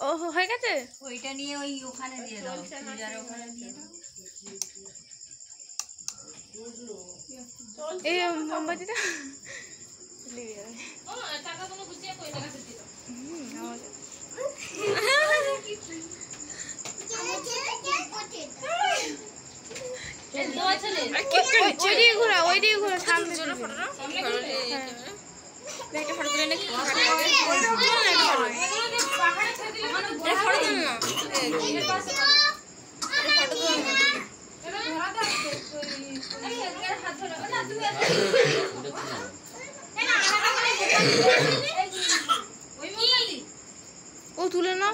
ওহ হয়ে গেছে ওইটা নিয়ে ওই ওখানে দিয়ে দাও ফ্রিজারে ওখানে দিয়ে দাও এই মোমবাতিটা ও টাকা কোনো গুছিয়ে কই টাকা দিতে দাও ওইদিকে ঘোরা সামনে একটা ফটো তুলে নাকি ও তুলে না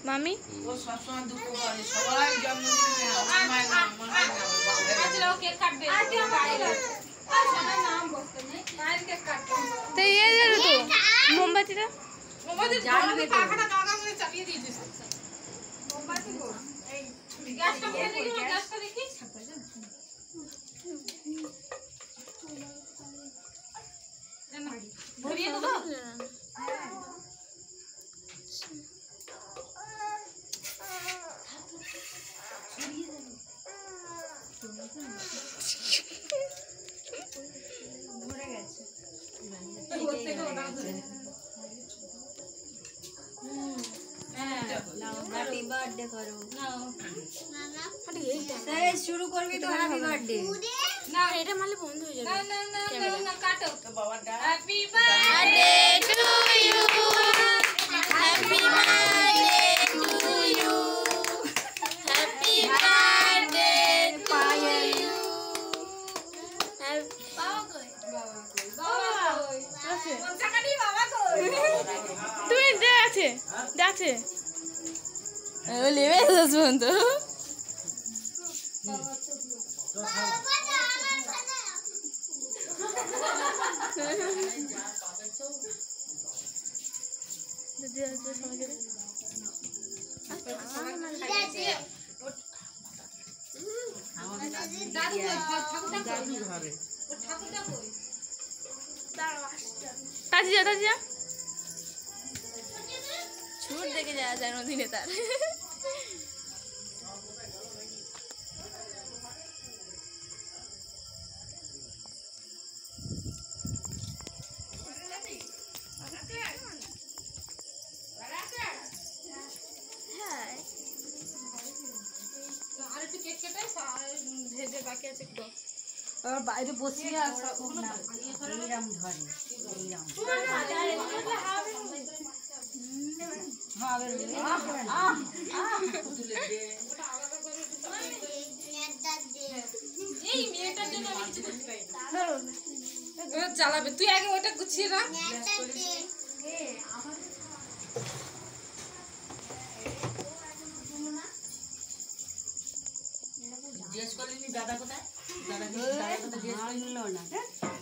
মামি ও সবসময় দুঃখ করে সবাই জন্মদিনে আমার মায়ের নাম আচ্ছা ও কেক কাটবে তো ইয়ে জানো তো মোমবাতিটা জ্বালবে পাখাটা দাদা করে চাপিয়ে দিয়েছিস মোমবাতি গো এই গ্যাসটা বন্ধ করে গ্যাসটা দেখি ভরিয়ে দেবো হ্যাপি বার্থডে করো নাও তাই শুরু করবি তো হ্যাপি বার্থডে না এটা মারলে বন্ধ হয়ে যাবে না না না না কাটো তো বাবার ডাক happy birthday to you happy birthday to you happy birthday Payel বাবা কই পঞ্চাকানি বাবা কই তুমি দেখছে ও লেবে যাস বন্ধু দিদি আছে সবাই তাজি যা ছুট দেখে যাওয়া যায় নদীনে তার আর একটু কেক কেটে ভেজে বাকি আছে একটু আর বাইরে বসিয়ে আর না এইরাম ধরে এইরাম এই মেয়েটার জন্য আমি কিছু করতে পারি না চালাবে তুই আগে ওটা গুছিয়ে রাখ জিজ্ঞেস করলিনি দাদা কোথায়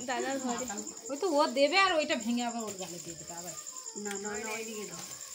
দাদার ঘরে ওই তো ও দেবে আর ওইটা ভেঙে আবার ওর গালে দিয়ে দেবে আবার না ওইদিকে দাও